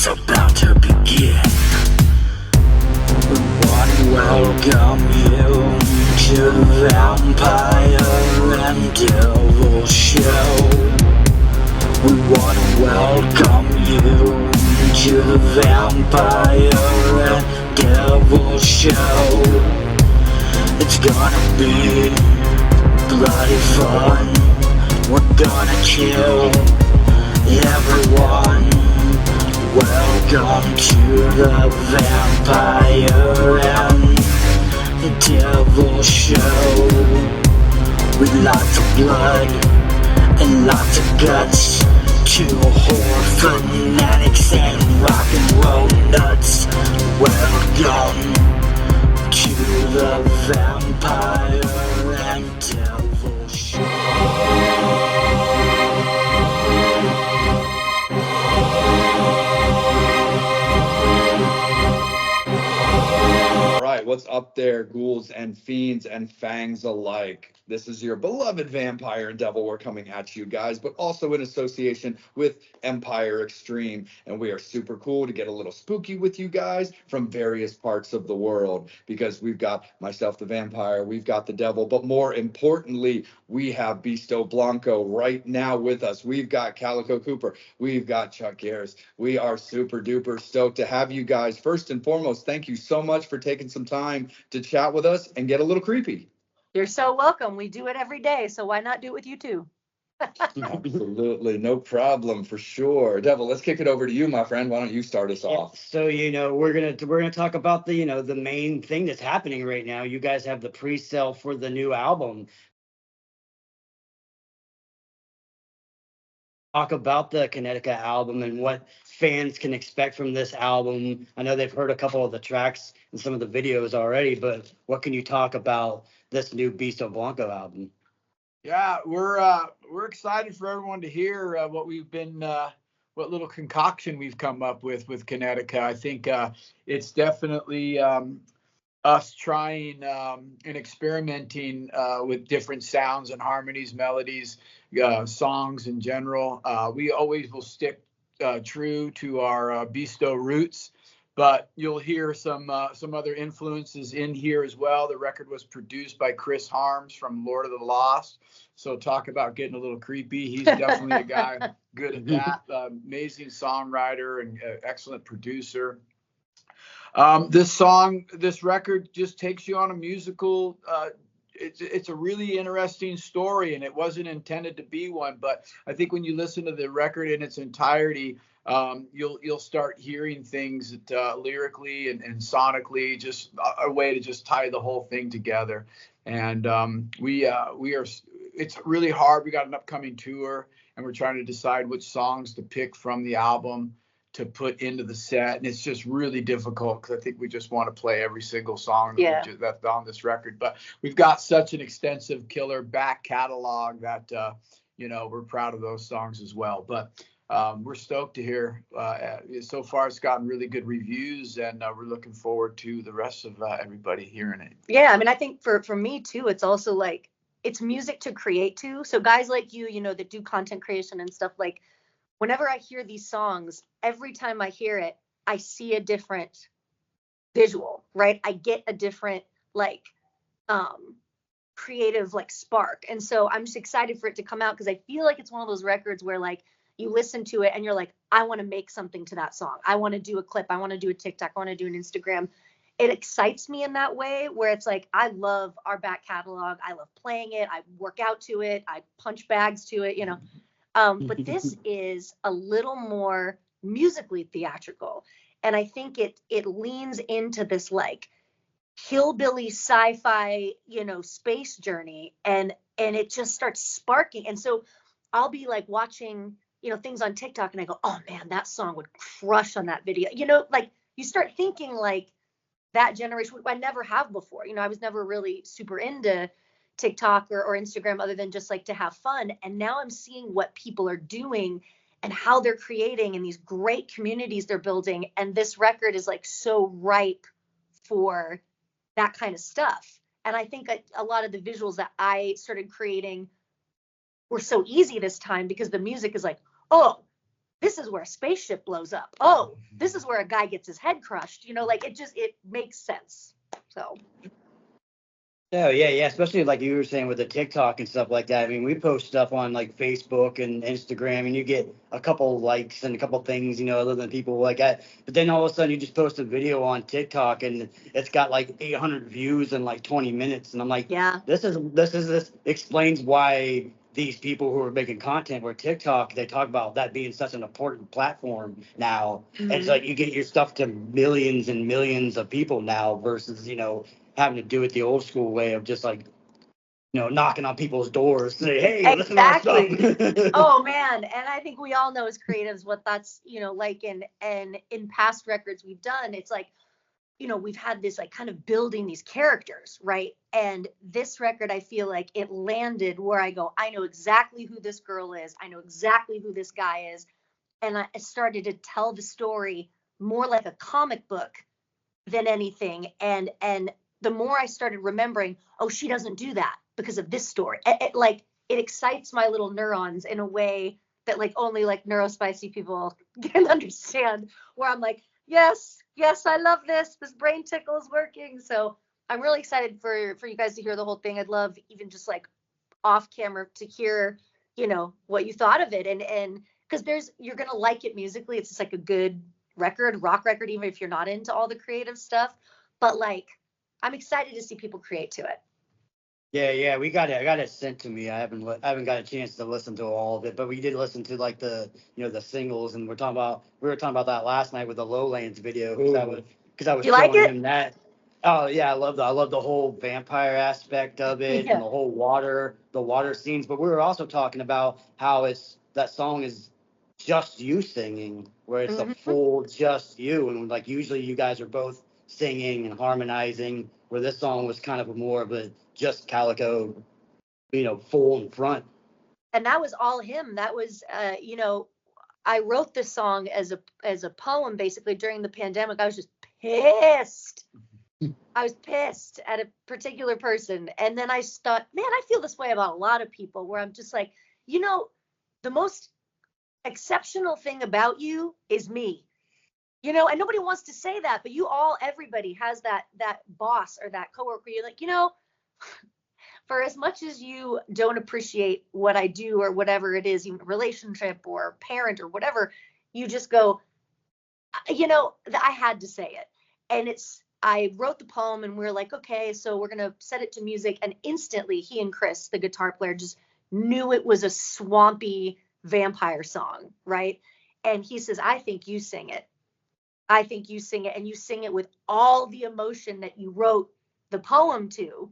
about to begin. We want to welcome you to the Vampire and Devil Show. We want to welcome you to the Vampire and Devil Show. It's gonna be bloody fun. We're gonna kill everyone. Welcome to the Vampire and Devil Show. With lots of blood and lots of guts. Two horror fanatics and rock and roll nuts. Welcome to the Vampire and Devil Show. What's up there, ghouls and fiends and fangs alike? This is your beloved Vampire and Devil. We're coming at you guys, but also in association with Empire Extreme. And we are super cool to get a little spooky with you guys from various parts of the world, because we've got myself, the Vampire, we've got the Devil, but more importantly, we have Beasto Blanco right now with us. We've got Calico Cooper. We've got Chuck Garric. We are super duper stoked to have you guys. First and foremost, thank you so much for taking some time to chat with us and get a little creepy. You're so welcome. We do it every day, so why not do it with you too? Absolutely, no problem, for sure. Devil, let's kick it over to you, my friend. Why don't you start us off? So we're gonna talk about the main thing that's happening right now. You guys have the pre-sale for the new album. Talk about the Connecticut album and what fans can expect from this album. I know they've heard a couple of the tracks and some of the videos already, but what can you talk about this new Beasto Blanco album? Yeah, we're excited for everyone to hear what little concoction we've come up with Connecticut. I think it's definitely us trying and experimenting with different sounds and harmonies, melodies, songs in general. We always will stick true to our Beasto roots, but you'll hear some other influences in here as well. The record was produced by Chris Harms from Lord of the Lost. So talk about getting a little creepy. He's definitely a guy good at that. Amazing songwriter and excellent producer. This record just takes you on a musical. It's a really interesting story, and it wasn't intended to be one. But I think when you listen to the record in its entirety, you'll start hearing things that, lyrically and sonically, just a way to just tie the whole thing together. And we are. It's really hard. We got an upcoming tour, and we're trying to decide which songs to pick from the album to put into the set, and it's just really difficult because I think we just want to play every single song that's on this record. But we've got such an extensive killer back catalog that we're proud of those songs as well. But we're stoked to hear. So far, it's gotten really good reviews, and we're looking forward to the rest of everybody hearing it. Yeah, I mean, I think for me too, it's also like it's music to create to. So guys like you, that do content creation and stuff, like whenever I hear these songs, every time I hear it, I see a different visual, right? I get a different creative spark. And so I'm just excited for it to come out because I feel like it's one of those records where you listen to it and you're like, I want to make something to that song. I want to do a clip. I want to do a TikTok. I want to do an Instagram. It excites me in that way where it's like, I love our back catalog. I love playing it. I work out to it. I punch bags to it, But this is a little more musically theatrical. And I think it leans into this hillbilly sci-fi, space journey. And it just starts sparking. And so I'll be watching, things on TikTok and I go, oh man, that song would crush on that video. You start thinking that generation, I never have before. I was never really super into TikTok or Instagram other than just to have fun. And now I'm seeing what people are doing and how they're creating and these great communities they're building. And this record is so ripe for that kind of stuff. And I think a lot of the visuals that I started creating were so easy this time because the music is oh, this is where a spaceship blows up. Oh, this is where a guy gets his head crushed. You know, like it makes sense. So. Oh yeah. Especially like you were saying with the TikTok and stuff like that. I mean, we post stuff on like Facebook and Instagram, and you get a couple likes and a couple things, other than people like that. But then all of a sudden, you just post a video on TikTok, and it's got like 800 views in like 20 minutes, and I'm like, Yeah. This explains why these people who are making content where TikTok, they talk about that being such an important platform now. And it's like you get your stuff to millions and millions of people now versus, having to do it the old school way of just like, knocking on people's doors, say, hey, listen to our stuff. Oh man, and I think we all know as creatives what that's like in past records we've done. It's like, we've had this like kind of building these characters, right? And this record, I feel like it landed where I go, I know exactly who this girl is, I know exactly who this guy is, and I started to tell the story more like a comic book than anything. And the more I started remembering, oh, she doesn't do that because of this story. It excites my little neurons in a way that like only like neurospicy people can understand, where I'm like, yes, I love this. This brain tickle is working. So I'm really excited for you guys to hear the whole thing. I'd love even just like off camera to hear, what you thought of it. And because you're going to like it musically. It's just like a good rock record, even if you're not into all the creative stuff. But like, I'm excited to see people create to it. Yeah, I got it sent to me. I haven't got a chance to listen to all of it, but we did listen to like the the singles, and we were talking about that last night with the Lowlands video because I was You like showing it? him that. Oh yeah, I love the whole vampire aspect of it Yeah. and the whole the water scenes. But we were also talking about how that song is just you singing, where it's a full just you, and like usually you guys are both singing and harmonizing, where this song was kind of more of a just Calico, full in front. And that was all him. That was, I wrote this song as a poem basically during the pandemic. I was just pissed. I was pissed at a particular person. And then I thought, man, I feel this way about a lot of people, where I'm just like, the most exceptional thing about you is me. And nobody wants to say that, but everybody has that boss or that coworker. You're like, for as much as you don't appreciate what I do or whatever it is, even relationship or parent or whatever, you just go, I had to say it. And I wrote the poem, and we were like, okay, so we're going to set it to music. And instantly he and Chris, the guitar player, just knew it was a swampy vampire song, right? And he says, I think you sing it. I think you sing it, and you sing it with all the emotion that you wrote the poem to.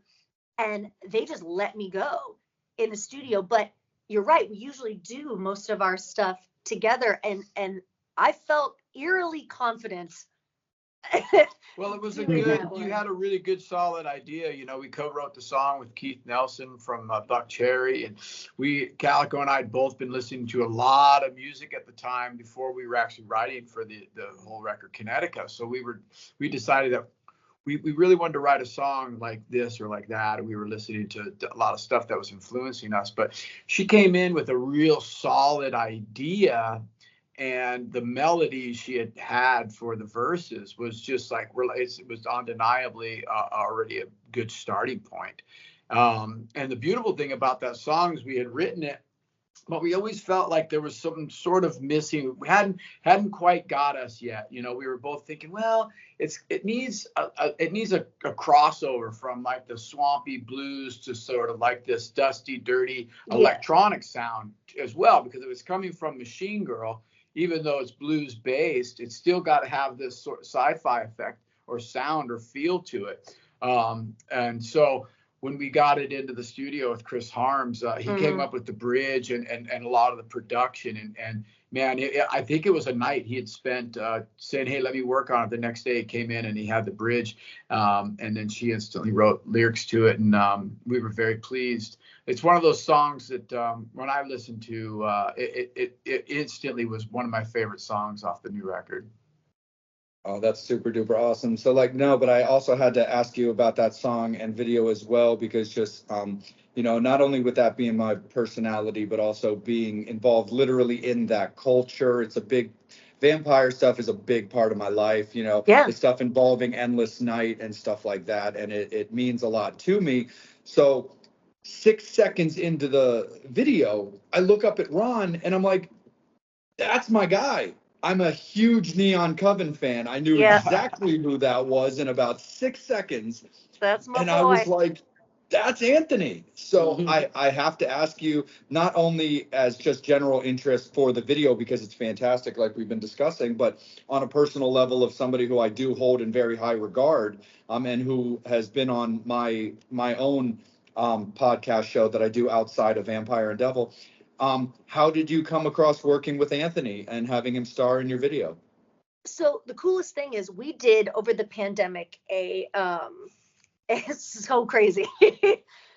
And they just let me go in the studio. But you're right, we usually do most of our stuff together, and I felt eerily confident. Well, it was you had a really good solid idea. We co-wrote the song with Keith Nelson from Buck Cherry, and Calico and I had both been listening to a lot of music at the time before we were actually writing for the whole record Connecticut. So we decided that we really wanted to write a song like this or like that. And we were listening to a lot of stuff that was influencing us, but she came in with a real solid idea. And the melody she had for the verses was just like, it was undeniably already a good starting point. And the beautiful thing about that song is we had written it, but we always felt like there was something sort of missing. We hadn't quite got us yet. We were both thinking, well, it needs a crossover from like the swampy blues to sort of like this dusty, dirty electronic sound as well, because it was coming from Machine Girl. Even though it's blues based, it's still got to have this sort of sci-fi effect or sound or feel to it. And so when we got it into the studio with Chris Harms, he came up with the bridge and a lot of the production. And man, I think it was a night he had spent saying, hey, let me work on it. The next day he came in and he had the bridge. And then she instantly wrote lyrics to it. And we were very pleased. It's one of those songs that when I listened to, it instantly was one of my favorite songs off the new record. Oh, that's super duper awesome. So like, no, but I also had to ask you about that song and video as well, because just, you know, not only with that being my personality, but also being involved literally in that culture. It's a big, vampire stuff is a big part of my life, you know, Yeah. the stuff involving Endless Night and stuff like that. And it means a lot to me. So 6 seconds into the video, I look up at Ron and I'm like, that's my guy. I'm a huge Neon Coven fan. I knew Yeah. exactly who that was in about 6 seconds. That's my And boy. I was like, that's Anthony. So Mhm. I have to ask you, not only as just general interest for the video, because it's fantastic, like we've been discussing, but on a personal level of somebody who I do hold in very high regard, and who has been on my own podcast show that I do outside of Vampire and Devil. How did you come across working with Anthony and having him star in your video? So the coolest thing is we did over the pandemic a it's so crazy.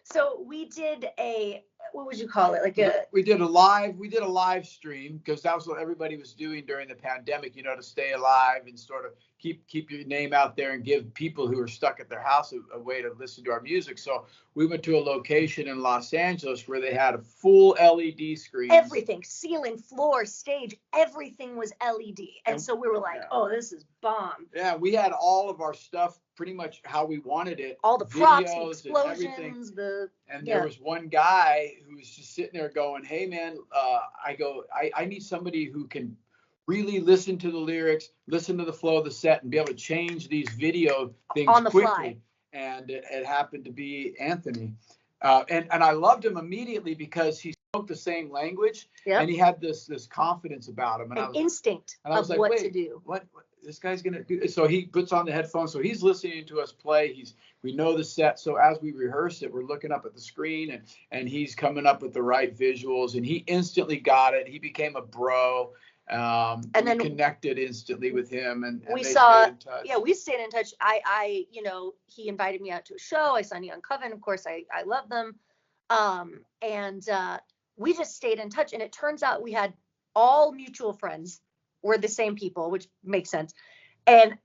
So we did a, what would you call it? Like a, We did a live stream because that was what everybody was doing during the pandemic, you know, to stay alive and sort of keep your name out there and give people who are stuck at their house a way to listen to our music. So we went to a location in Los Angeles where they had a full LED screen. everything, ceiling, floor, stage, everything was LED. And so we were like, oh, this is bomb. Yeah, we had all of our stuff pretty much how we wanted it. All the props, the Videos and everything. explosions, the, And yeah. there was one guy who was just sitting there going, hey, man, I need somebody who can really listen to the lyrics, listen to the flow of the set, and be able to change these video things On the quickly. fly. And it happened to be Anthony. And I loved him immediately because he spoke the same language. Yep. And he had this confidence about him. And An instinct and I of was like, what wait, to do. What this guy's gonna do? So he puts on the headphones, so he's listening to us play. We know the set, so as we rehearse it, we're looking up at the screen, and he's coming up with the right visuals, and he instantly got it. He became a bro. And then connected instantly with him, and we they saw, stayed in touch. Yeah, we stayed in touch. I, you know, he invited me out to a show. I saw Neon Coven, of course. I love them, and we just stayed in touch. And it turns out we had all mutual friends. We're the same people, which makes sense. And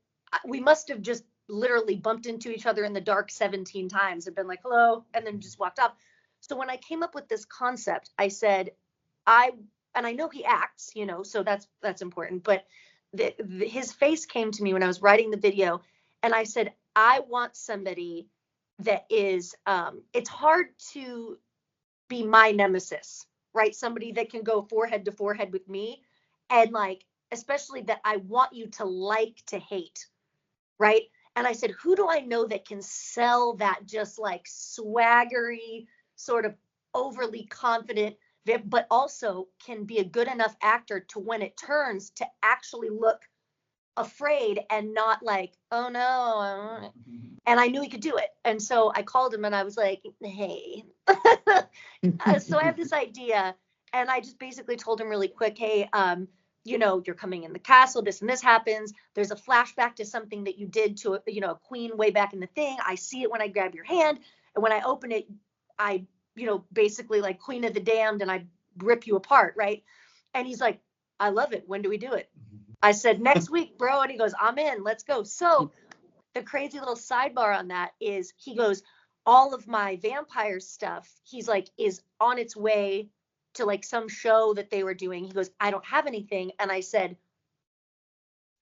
we must have just literally bumped into each other in the dark 17 times and been like, hello, and then just walked off. So when I came up with this concept, I said, and I know he acts, you know, so that's important. But his face came to me when I was writing the video, and I said, I want somebody that is, it's hard to be my nemesis, right? Somebody that can go forehead to forehead with me, and like, especially that I want you to like to hate, right? And I said, who do I know that can sell that just like swaggery, sort of overly confident, but also can be a good enough actor to, when it turns, to actually look afraid and not like, oh no. And I knew he could do it. And so I called him and I was like, hey. So I have this idea, and I just basically told him really quick, hey, you know, you're coming in the castle, this and this happens. There's a flashback to something that you did to, you know, a queen way back in the thing. I see it when I grab your hand, and when I open it, I, you know, basically like Queen of the Damned, and I rip you apart, right? And he's like, I love it. When do we do it? I said, next week, bro. And he goes, I'm in. Let's go. So the crazy little sidebar on that is, he goes, all of my vampire stuff, he's like, is on its way to like some show that they were doing. He goes, I don't have anything. And I said,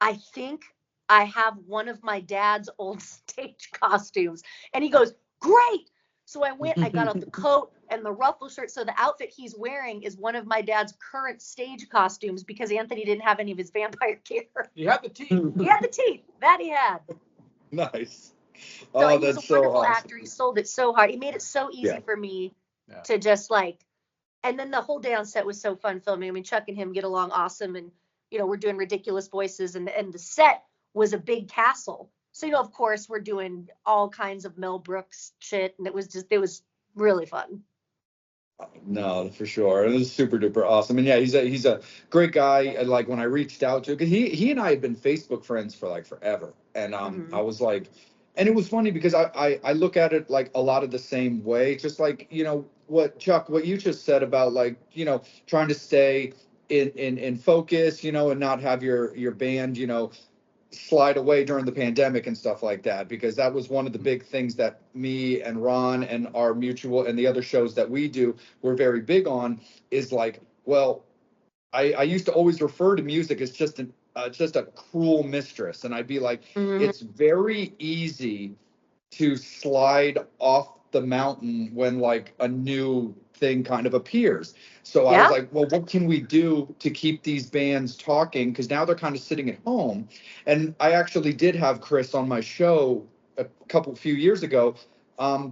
I think I have one of my dad's old stage costumes. And he goes, great. So I went, I got out the coat and the ruffle shirt. So the outfit he's wearing is one of my dad's current stage costumes, because Anthony didn't have any of his vampire gear. He had the teeth. He had the teeth. That he had. Nice. So Oh, he's that's a so wonderful awesome. actor. He sold it so hard. He made it so easy for me to just like, and then the whole day on set was so fun filming. I mean, Chuck and him get along awesome, and you know, we're doing ridiculous voices, and the set was a big castle. So, you know, of course, we're doing all kinds of Mel Brooks shit, and it was really fun. No, for sure. It was super duper awesome. And yeah, he's a great guy. And like when I reached out to, because he and I had been Facebook friends for like forever. And I was like, and it was funny because I look at it like a lot of the same way, just like, you know, what you just said about like, you know, trying to stay in focus, you know, and not have your band, you know, slide away during the pandemic and stuff like that, because that was one of the big things that me and Ron and our mutual and the other shows that we do were very big on, is like, well, I used to always refer to music as just a cruel mistress. And I'd be like, it's very easy to slide off the mountain when like a new thing kind of appears. So I was like, well, what can we do to keep these bands talking? Because now they're kind of sitting at home. And I actually did have Chris on my show a few years ago,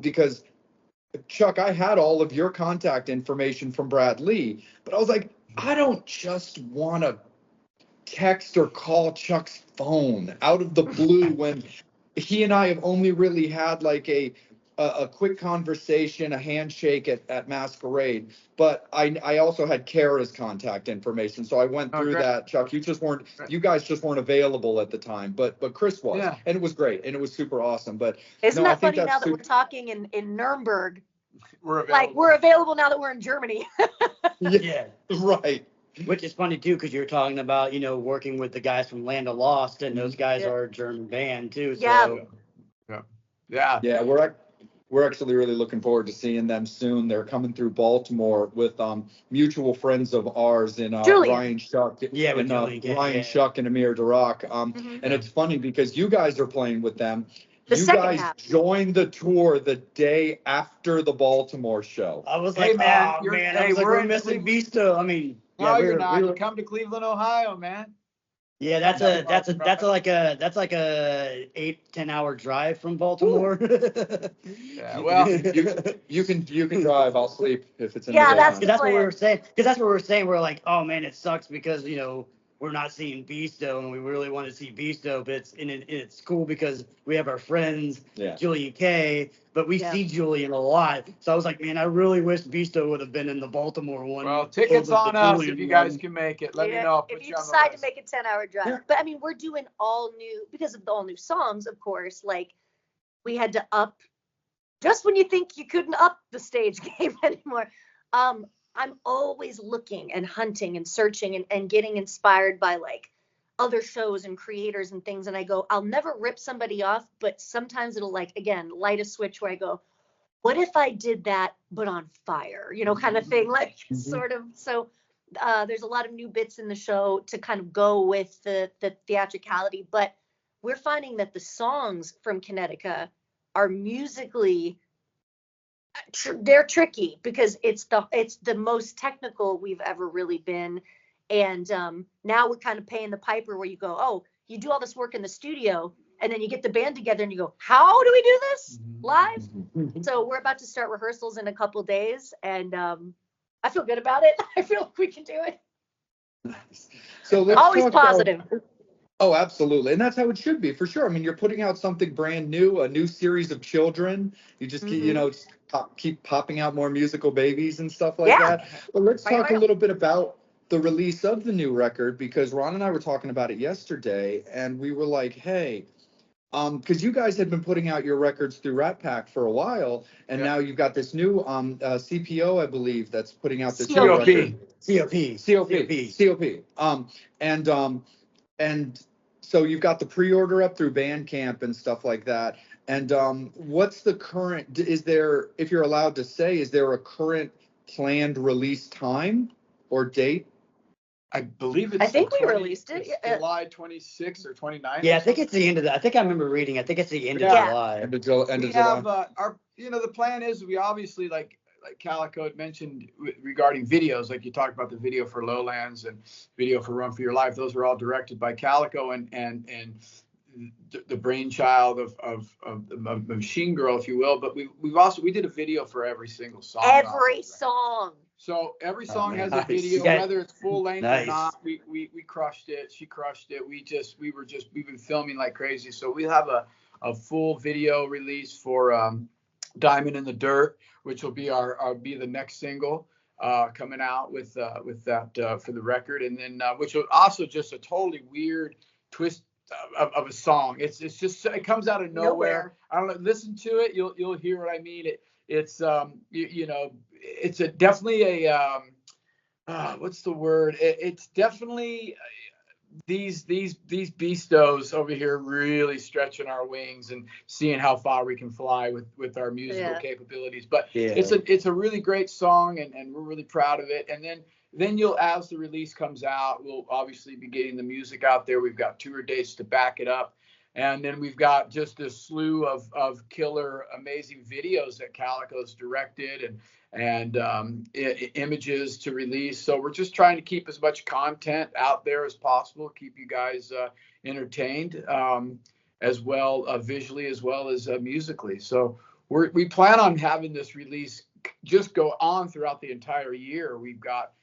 because Chuck, I had all of your contact information from Brad Lee, but I was like, I don't just want to text or call Chuck's phone out of the blue when he and I have only really had like a quick conversation, a handshake at Masquerade. But I also had Kara's contact information, so I went through that. Chuck, you guys just weren't available at the time, but Chris was, and it was great, and it was super awesome. But isn't that funny now that we're talking in Nuremberg? We're available. Like we're available now that we're in Germany. Yeah, right. Which is funny too, because you're talking about, you know, working with the guys from Land of Lost, and those guys are a German band too. So yeah. We're actually really looking forward to seeing them soon. They're coming through Baltimore with mutual friends of ours in Ryan Shuck. Ryan Shuck and Amir Darak. And it's funny because you guys are playing with them. You guys joined the tour the day after the Baltimore show. I was like, man, we're missing Beasto. I mean, no, you're not. You come to Cleveland, Ohio, man. Yeah, that's like a 8-10 hour drive from Baltimore. Yeah, well, you can drive. I'll sleep if it's in the that's what we were saying. Because that's what we were saying. We're like, oh man, it sucks because, you know, we're not seeing Beasto, and we really want to see Beasto, but it's cool because we have our friends, Julian K, but we see Julian a lot. So I was like, man, I really wish Beasto would have been in the Baltimore one. Well, tickets on us if you guys can make it. Let me know. If you decide to make a 10-hour drive. Yeah. But I mean, we're doing all new, because of the all new songs, of course, like we had to up, just when you think you couldn't up the stage game anymore. I'm always looking and hunting and searching and getting inspired by like other shows and creators and things. And I go, I'll never rip somebody off, but sometimes it'll like, again, light a switch where I go, what if I did that, but on fire, you know, kind of thing, like sort of. So there's a lot of new bits in the show to kind of go with the theatricality, but we're finding that the songs from Kinetica are musically they're tricky because it's the most technical we've ever really been. And now we're kind of paying the piper where you go, oh, you do all this work in the studio and then you get the band together and you go, how do we do this live? So we're about to start rehearsals in a couple days, and I feel good about it. I feel like we can do it. Nice. So let's always positive. Oh, absolutely. And that's how it should be, for sure. I mean, you're putting out something brand new, a new series of children. You just keep, you know, keep popping out more musical babies and stuff like that. But let's talk a little bit about the release of the new record, because Ron and I were talking about it yesterday, and we were like, hey, because you guys had been putting out your records through Rat Pack for a while, and now you've got this new CPO, I believe, that's putting out this new record. COP. And so you've got the pre-order up through Bandcamp and stuff like that. And what's the current, is there, if you're allowed to say, is there a current planned release time or date? I believe it's. I think we released it. July 26th or 29th. Yeah, I think it's the end of the. I think I remember reading. I think it's the end of July. End of July. Our, you know, the plan is we obviously like Calico had mentioned regarding videos, like you talked about the video for Lowlands and video for Run for Your Life. Those were all directed by Calico and the brainchild of Machine Girl, if you will. But we did a video for every single song. Every song. So every song has a video, whether it's full length or not. We crushed it. She crushed it. We've been filming like crazy. So we have a full video release for Diamond in the Dirt, which will be be the next single coming out with that for the record, and then which will also just a totally weird twist of a song. It's just, it comes out of nowhere. I don't know. Listen to it. You'll hear what I mean. It's you know, it's definitely a what's the word? It's definitely these Beastos over here really stretching our wings and seeing how far we can fly with our musical capabilities. But Yeah. it's a really great song, and we're really proud of it. And then you'll, as the release comes out, we'll obviously be getting the music out there. We've got tour dates to back it up. And then we've got just a slew of killer, amazing videos that Calico's directed and images to release. So we're just trying to keep as much content out there as possible, keep you guys entertained as well, visually as well as musically. So we plan on having this release just go on throughout the entire year. We've got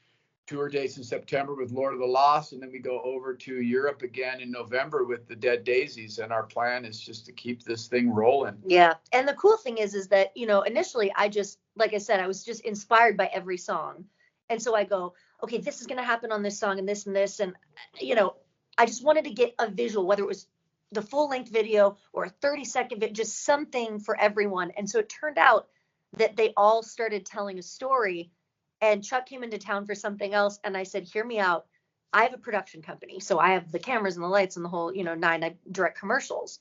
tour dates in September with Lord of the Lost, and then we go over to Europe again in November with the Dead Daisies. And our plan is just to keep this thing rolling. Yeah. And the cool thing is that, initially like I said, I was just inspired by every song. And so I go, okay, this is going to happen on this song and this and this. And, I just wanted to get a visual, whether it was the full length video or a 30-second video, just something for everyone. And so it turned out that they all started telling a story. And Chuck came into town for something else. And I said, hear me out. I have a production company. So I have the cameras and the lights and the whole, 9, I direct commercials.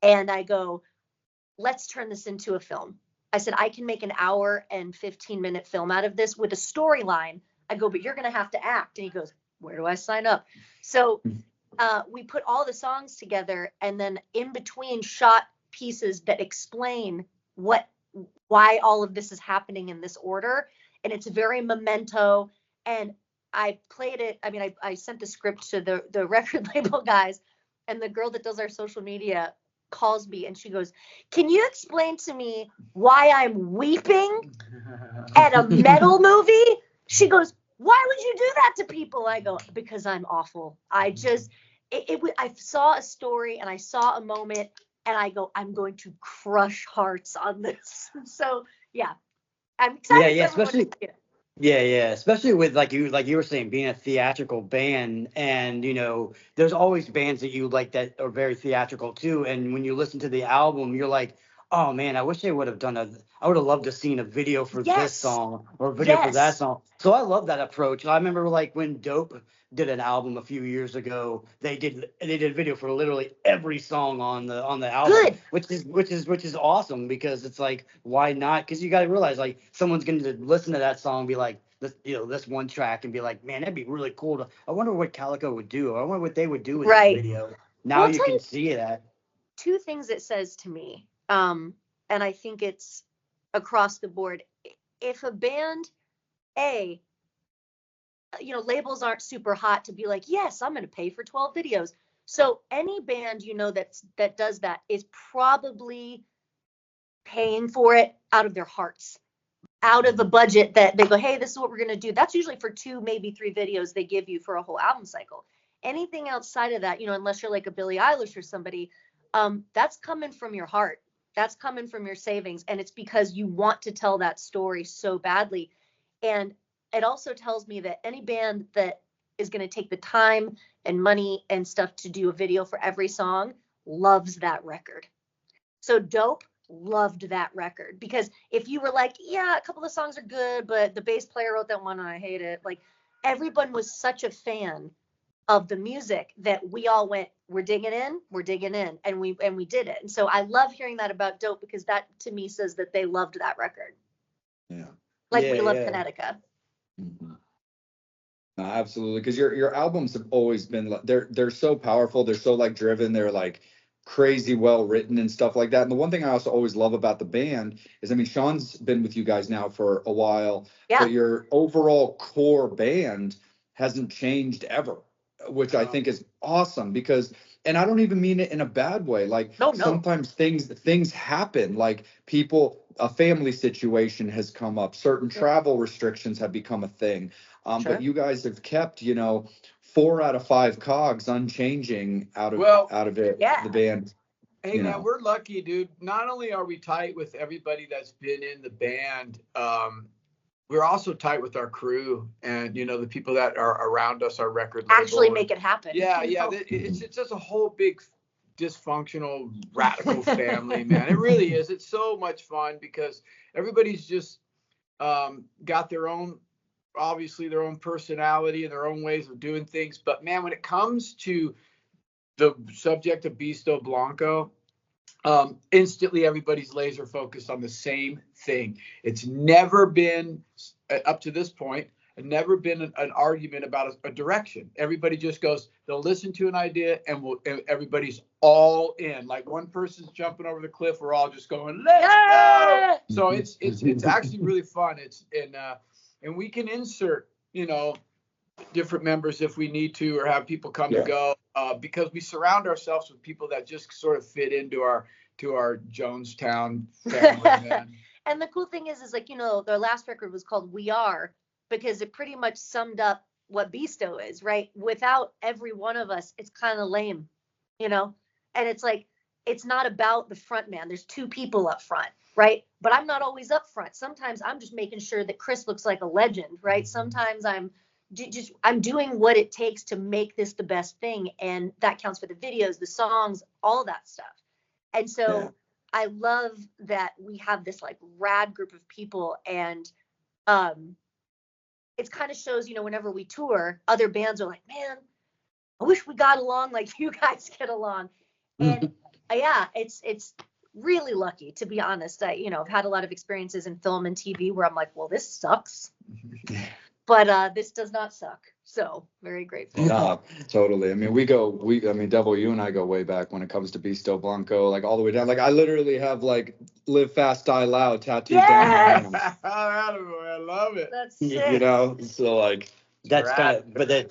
And I go, let's turn this into a film. I said, I can make an hour and 15-minute film out of this with a storyline. I go, but you're going to have to act. And he goes, where do I sign up? So we put all the songs together, and then in between shot pieces that explain why all of this is happening in this order. And it's very memento. And I played it. I mean, I sent the script to the record label guys, and the girl that does our social media calls me and she goes, can you explain to me why I'm weeping at a metal movie? She goes, why would you do that to people? I go, because I'm awful. I saw a story and I saw a moment, and I go, I'm going to crush hearts on this. So yeah. I'm excited. Especially with like you were saying, being a theatrical band, and there's always bands that you like that are very theatrical too. And when you listen to the album, you're like, oh man, I wish they would have I would have loved to seen a video for this song or a video for that song. So I love that approach. I remember like when Dope did an album a few years ago, they did a video for literally every song on the album. Good. which is awesome, because it's like, why not? Because you got to realize, like, someone's going to listen to that song and be like, this one track, and be like, man, that'd be really cool. I wonder what Calico would do. I wonder what they would do with this video. Now you can see that. Two things it says to me, and I think it's across the board. If a band, labels aren't super hot to be like, yes, I'm going to pay for 12 videos. So any band, that does that is probably paying for it out of their hearts, out of the budget that they go, hey, this is what we're going to do. That's usually for 2, maybe 3 videos they give you for a whole album cycle. Anything outside of that, unless you're like a Billie Eilish or somebody, that's coming from your heart. That's coming from your savings. And it's because you want to tell that story so badly. And it also tells me that any band that is going to take the time and money and stuff to do a video for every song loves that record. So Dope loved that record, because if you were like, yeah, a couple of songs are good, but the bass player wrote that one and I hate it, like, everyone was such a fan of the music that we all went, we're digging in, and we did it. And so I love hearing that about Dope, because that to me says that they loved that record. Yeah. We love Connecticut. Mm-hmm. No, absolutely, because your albums have always been they're so powerful, they're so like driven, they're like crazy well written and stuff like that. And the one thing I also always love about the band is, I mean, Sean's been with you guys now for a while, but your overall core band hasn't changed ever, which I think is awesome, because, and I don't even mean it in a bad way. Like, sometimes things happen, like a family situation has come up, certain travel restrictions have become a thing. But you guys have kept, 4 out of 5 cogs unchanging out of it, the band. Hey, man, we're lucky, dude. Not only are we tight with everybody that's been in the band, we're also tight with our crew and, the people that are around us, our record label. Actually make it happen. Yeah. It's just a whole big dysfunctional radical family, man. It really is. It's so much fun because everybody's just got their own obviously their own personality and their own ways of doing things. But man, when it comes to the subject of Beasto Blanco, instantly everybody's laser focused on the same thing. It's never been, up to this point, never been an argument about a direction. Everybody just goes, they'll listen to an idea and everybody's all in. Like one person's jumping over the cliff, we're all just going, let's go. So it's actually really fun. And we can insert, different members if we need to, or have people come and go, because we surround ourselves with people that just sort of fit into our Jonestown family. And the cool thing is like, their last record was called We Are, because it pretty much summed up what Beasto is, right? Without every one of us, it's kind of lame, and it's like, it's not about the front man. There's two people up front, right? But I'm not always up front. Sometimes I'm just making sure that Chris looks like a legend, right? Sometimes I'm doing what it takes to make this the best thing, and that counts for the videos, the songs, all that stuff. And so I love that we have this like rad group of people, and it kind of shows, whenever we tour, other bands are like, man, I wish we got along like you guys get along. And it's really lucky, to be honest. I've had a lot of experiences in film and TV where I'm like, well, this sucks. But this does not suck. So very grateful. No, totally. I mean, Devil, you and I go way back when it comes to Beasto Blanco, like all the way down. Like I literally have like Live Fast, Die Loud tattooed down my arm. I love it. That's sick. So like that's kind of,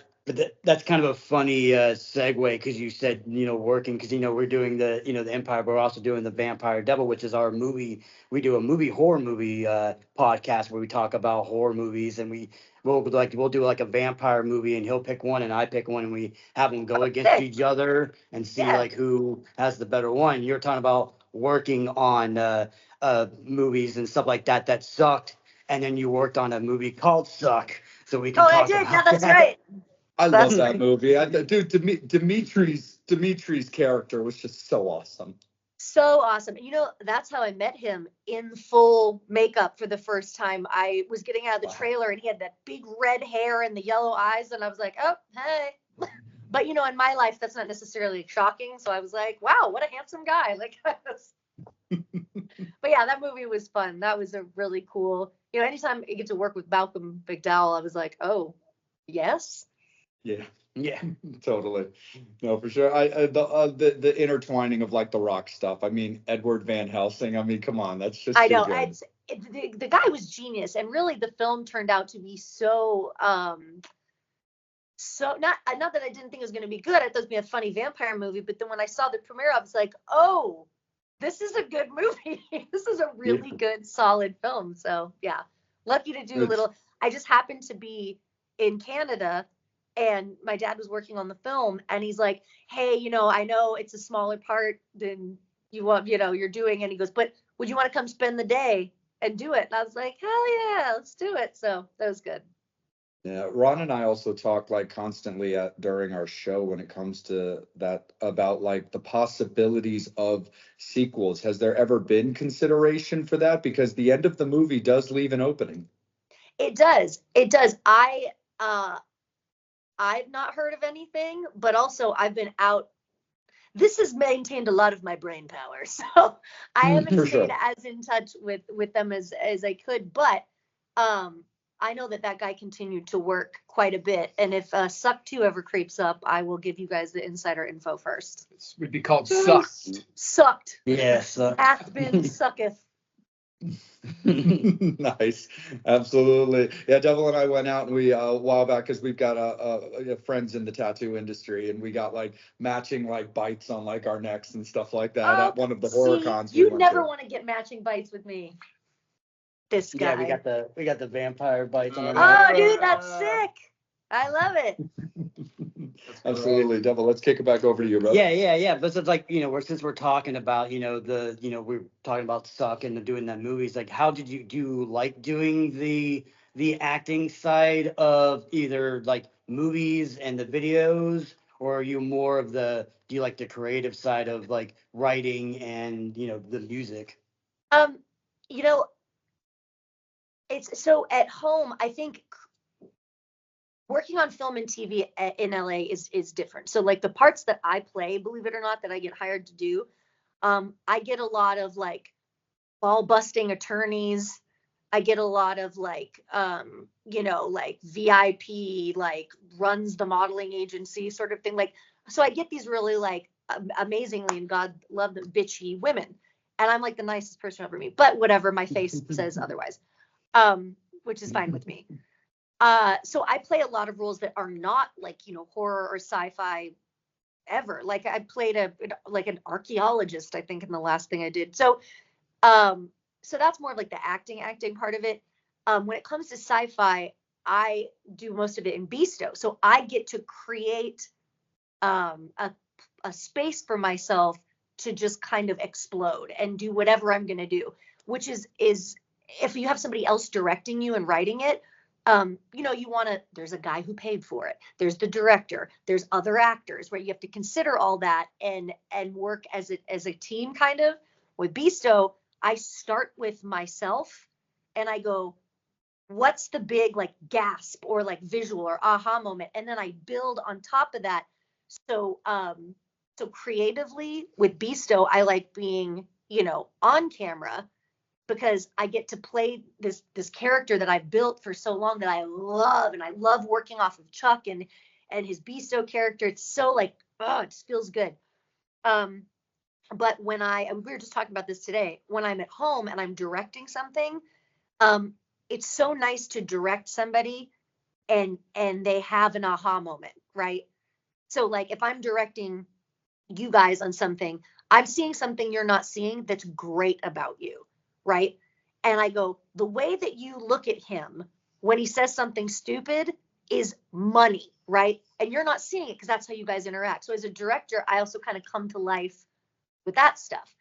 that's kind of a funny segue, because you said, working, because, we're doing the, the Empire, but we're also doing the Vampire Devil, which is our movie. We do a horror movie podcast where we talk about horror movies, and we'll do like a vampire movie, and he'll pick one and I pick one, and we have them go against each other and see like who has the better one. You're talking about working on movies and stuff like that sucked, and then you worked on a movie called Suck, so we can talk I did. about Yeah, that's that. right. I love that movie. Dude, Dimitri's character was just so awesome. So awesome. That's how I met him in full makeup for the first time. I was getting out of the trailer, and he had that big red hair and the yellow eyes, and I was like, oh, hey. But in my life, that's not necessarily shocking. So I was like, wow, what a handsome guy. Like, but yeah, that movie was fun. That was a really cool, anytime I get to work with Malcolm McDowell, I was like, oh, yes. Yeah, totally. No, for sure. The intertwining of like the rock stuff. I mean, Edward Van Helsing. I mean, come on, that's just. I know. The guy was genius, and really, the film turned out to be so not that I didn't think it was going to be good. I thought it was going to be a funny vampire movie, but then when I saw the premiere, I was like, oh, this is a good movie. This is a really good, solid film. So yeah, lucky to do a little. I just happened to be in Canada, and my dad was working on the film, and he's like, hey, I know it's a smaller part than you're doing. And he goes, but would you want to come spend the day and do it? And I was like, hell yeah, let's do it. So that was good. Yeah, Ron and I also talk like constantly during our show when it comes to that, about like the possibilities of sequels. Has there ever been consideration for that? Because the end of the movie does leave an opening. It does. I've not heard of anything, but also I've been out. This has maintained a lot of my brain power, so I haven't stayed as in touch with them as I could. But I know that guy continued to work quite a bit, and if Suck 2 ever creeps up, I will give you guys the insider info first. This would be called Sucked. Sucked. Yes. Hath been sucketh. Nice, absolutely. Yeah, Devil and I went out, and we a while back, because we've got friends in the tattoo industry, and we got like matching like bites on like our necks and stuff like that at one of the horror cons. You never want to get matching bites with me. This guy. Yeah, we got the vampire bites on our Oh, neck. dude, that's sick. I love it. Absolutely, Devil. Let's kick it back over to you, bro. Yeah. But it's like, since we're talking about, we're talking about Suck and doing that movies. Like, how do you like doing the acting side of either like movies and the videos, or are you more of do you like the creative side of like writing and the music? It's so at home, I think working on film and TV in LA is different. So like the parts that I play, believe it or not, that I get hired to do, I get a lot of like ball busting attorneys. I get a lot of like, like VIP, like runs the modeling agency sort of thing. Like, so I get these really like amazingly, and God love them, bitchy women. And I'm like the nicest person ever meet, but whatever, my face says otherwise, which is fine with me. So I play a lot of roles that are not like, horror or sci-fi ever. Like I played like an archaeologist, I think, in the last thing I did. So that's more of like the acting part of it. When it comes to sci-fi, I do most of it in Beasto. So I get to create a space for myself to just kind of explode and do whatever I'm going to do, which is if you have somebody else directing you and writing it, you want to, there's a guy who paid for it. There's the director, there's other actors, right? You have to consider all that and work as a team kind of. With Beasto, I start with myself and I go, what's the big like gasp or like visual or aha moment? And then I build on top of that. So, so creatively with Beasto, I like being, on camera because I get to play this character that I've built for so long that I love, and I love working off of Chuck and his Beasto character. It's so like, oh, it just feels good. But when we were just talking about this today, when I'm at home and I'm directing something, it's so nice to direct somebody and they have an aha moment, right? So like if I'm directing you guys on something, I'm seeing something you're not seeing that's great about you, right? And I go, the way that you look at him when he says something stupid is money, right? And you're not seeing it because that's how you guys interact. So as a director, I also kind of come to life with that stuff.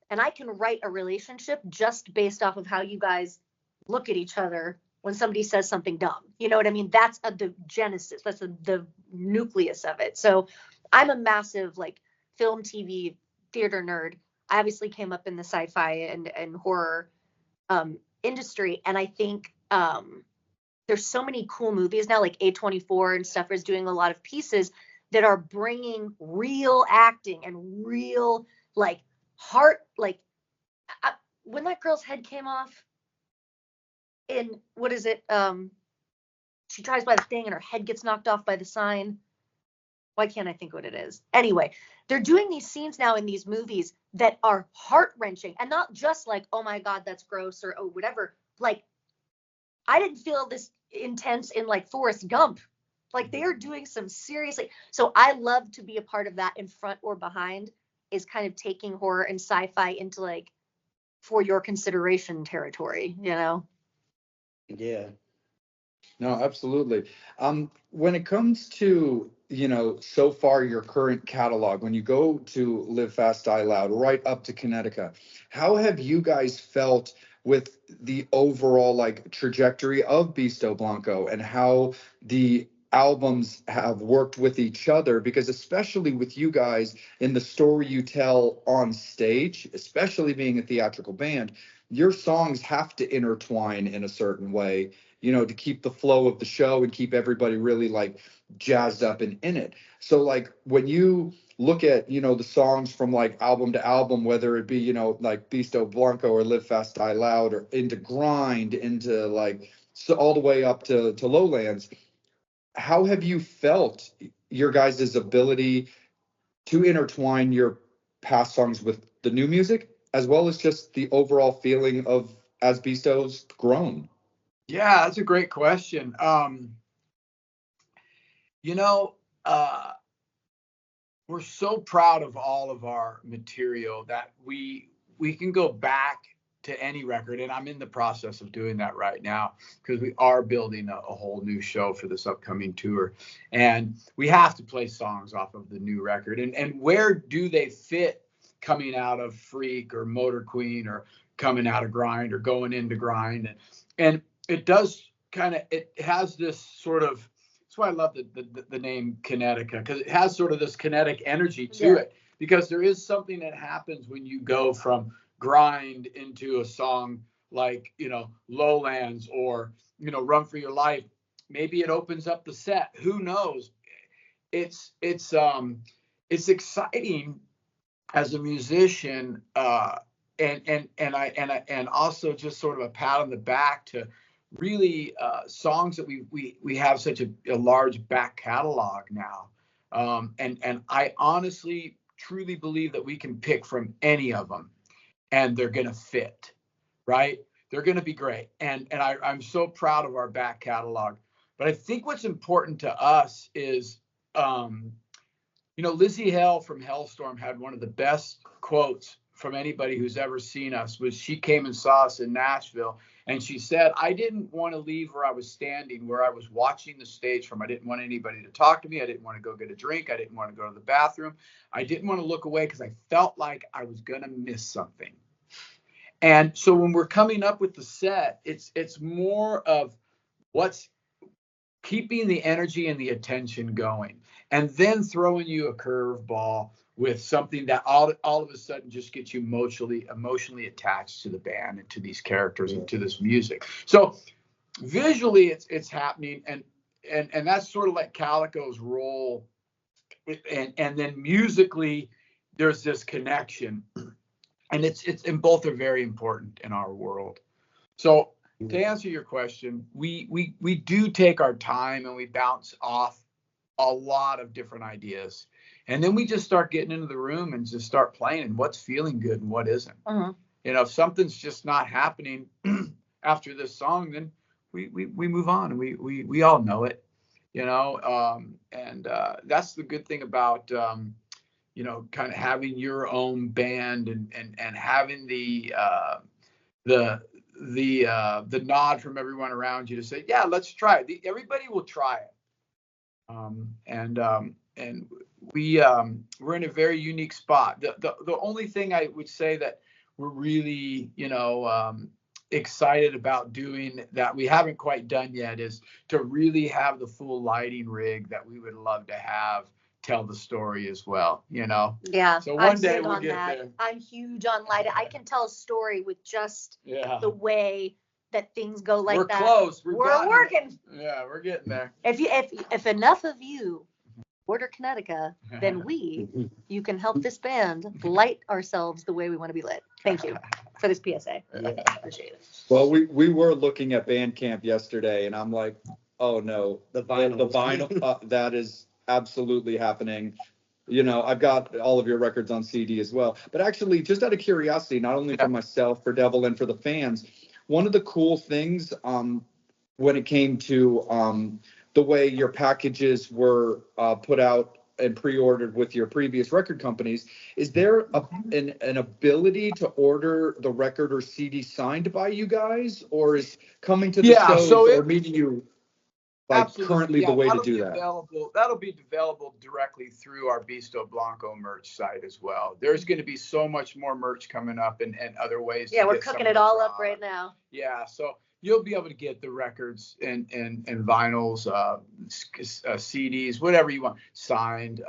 And I can write a relationship just based off of how you guys look at each other when somebody says something dumb. You know what I mean? That's the genesis. That's the nucleus of it. So I'm a massive like film, TV, theater nerd. I obviously came up in the sci-fi and horror industry. And I think there's so many cool movies now, like A24 and stuff is doing a lot of pieces that are bringing real acting and real like heart, like when that girl's head came off in, what is it? She drives by the thing and her head gets knocked off by the sign. Why can't I think what it is? Anyway, they're doing these scenes now in these movies that are heart-wrenching and not just like, oh my God, that's gross or oh, whatever. Like, I didn't feel this intense in like Forrest Gump. Like they are doing some seriously. So I love to be a part of that in front or behind, is kind of taking horror and sci-fi into like for your consideration territory, Yeah. No, absolutely. When it comes to, so far your current catalog, when you go to Live Fast, Die Loud, right up to Connecticut, how have you guys felt with the overall like trajectory of Beasto Blanco and how the albums have worked with each other? Because especially with you guys in the story you tell on stage, especially being a theatrical band, your songs have to intertwine in a certain way, to keep the flow of the show and keep everybody really like jazzed up and in it. So like when you look at, the songs from like album to album, whether it be, like Beasto Blanco or Live Fast, Die Loud, or into Grind, into like, so all the way up to Lowlands, how have you felt your guys' ability to intertwine your past songs with the new music, as well as just the overall feeling of as Beasto's grown? Yeah, that's a great question. You know, we're so proud of all of our material that we can go back to any record, and I'm in the process of doing that right now because we are building a whole new show for this upcoming tour, and we have to play songs off of the new record. And where do they fit coming out of Freak or Motor Queen or coming out of Grind or going into Grind? And it does kind of, it has this sort of, that's why I love the name Connecticut, because it has sort of this kinetic energy to it, because there is something that happens when you go from Grind into a song like, Lowlands or, Run for Your Life. Maybe it opens up the set. Who knows? It's exciting as a musician, and also just sort of a pat on the back to really songs that we have such a large back catalog now, and I honestly truly believe that we can pick from any of them, and they're gonna fit, right? They're gonna be great, and I'm so proud of our back catalog. But I think what's important to us is, Lizzie Hell from Hellstorm had one of the best quotes from anybody who's ever seen us. Was she came and saw us in Nashville, and she said, "I didn't want to leave where I was standing, where I was watching the stage from. I didn't want anybody to talk to me. I didn't want to go get a drink. I didn't want to go to the bathroom. I didn't want to look away because I felt like I was going to miss something." And so when we're coming up with the set, it's more of what's keeping the energy and the attention going, and then throwing you a curveball with something that all of a sudden just gets you emotionally attached to the band and to these characters and to this music. So visually it's happening, and that's sort of like Calico's role, and then musically there's this connection, and it's and both are very important in our world. So to answer your question, we do take our time and we bounce off a lot of different ideas, and then we just start getting into the room and just start playing and what's feeling good and what isn't. If something's just not happening after this song, then we move on, and we all know it, and that's the good thing about kind of having your own band, and having the nod from everyone around you to say, yeah, let's try it. Everybody will try it. And we're in a very unique spot. The only thing I would say that we're really, excited about doing that we haven't quite done yet is to really have the full lighting rig that we would love to have tell the story as well, Yeah. So one I'm day big we'll on get that. there. I'm huge on lighting. I can tell a story with just the way that things go like we're that. Close. We're working. Yeah, we're getting there. If enough of you order Connecticut, then you can help this band light ourselves the way we want to be lit. Thank you for this PSA. Yeah. Appreciate it. Well, we were looking at Bandcamp yesterday, and I'm like, oh no, the vinyl, that is absolutely happening. I've got all of your records on CD as well. But actually, just out of curiosity, not only for myself, for Devil, and for the fans, one of the cool things when it came to the way your packages were put out and pre-ordered with your previous record companies, is there an ability to order the record or CD signed by you guys, or is coming to the shows or meeting you currently the way to do that? That'll be available directly through our Beasto Blanco merch site as well. There's going to be so much more merch coming up, and other ways. Yeah, we're cooking it all up right now. Yeah, so you'll be able to get the records and vinyls, CDs, whatever you want, signed,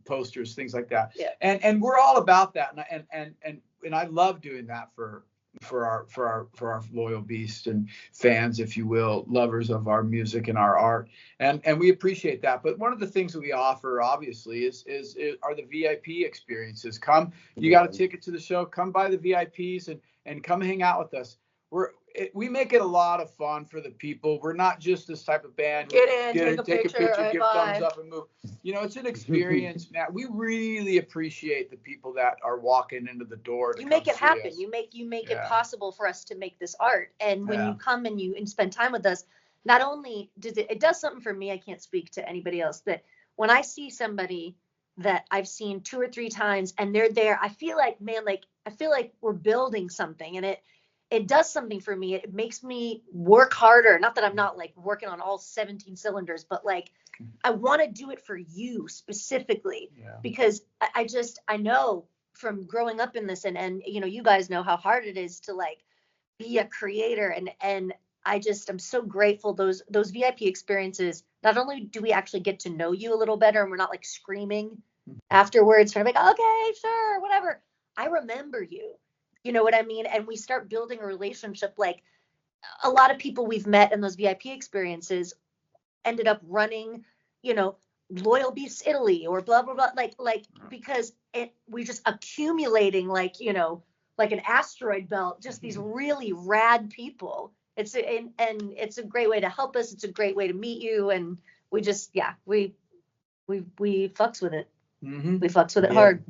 posters, things like that. Yeah. And we're all about that, and I love doing that for our loyal Beast and fans, if you will, lovers of our music and our art, and we appreciate that. But one of the things that we offer, obviously, are the VIP experiences. You got a ticket to the show, come by the VIPs and come hang out with us. We make it a lot of fun for the people. We're not just this type of band. Get in, take a picture, give bye. thumbs up, and move. It's an experience, Matt. We really appreciate the people that are walking into the door. You make it happen. You make it possible for us to make this art. And when you come and you spend time with us, not only does it does something for me. I can't speak to anybody else. That when I see somebody that I've seen 2 or 3 times and they're there, I feel like, man, I feel like we're building something, and it does something for me. It makes me work harder. Not that I'm not working on all 17 cylinders, but I want to do it for you specifically, because I know from growing up in this, and you guys know how hard it is to be a creator, and I'm so grateful. Those VIP experiences, not only do we actually get to know you a little better, and we're not screaming afterwards, sort of okay, sure, whatever. I remember you. You know what I mean? And we start building a relationship. A lot of people we've met in those VIP experiences, ended up running, you know, Loyal Beefs Italy or blah blah blah, like because we're just accumulating, like, you know, like an asteroid belt, just these really rad people. And it's a great way to help us. It's a great way to meet you, and we just we fucks with it. Mm-hmm. We fucks with it Yeah. hard.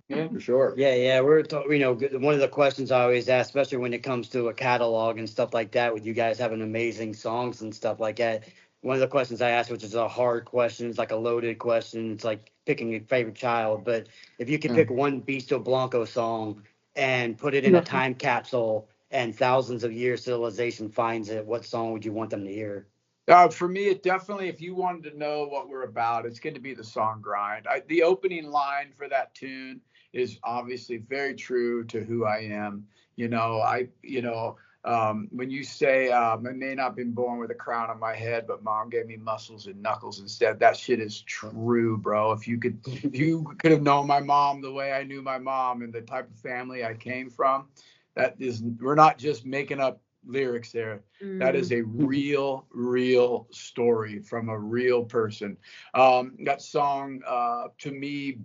Yeah. For sure. Yeah, you know, one of the questions I always ask, especially when it comes to a catalog and stuff like that, with you guys having amazing songs and stuff like that. One of the questions I ask, which is a hard question, it's like a loaded question. It's like picking your favorite child. But if you could pick one Beasto Blanco song and put it in a time capsule and thousands of years civilization finds it, what song would you want them to hear? For me, it definitely, if you wanted to know what we're about, it's going to be the song Grind. The opening line for that tune is obviously very true to who I am. You know, when you say, I may not have been born with a crown on my head, but mom gave me muscles and knuckles instead. That shit is true, bro. If you could have known my mom the way I knew my mom and the type of family I came from, we're not just making up lyrics there. That is a real story from a real person. That song, to me,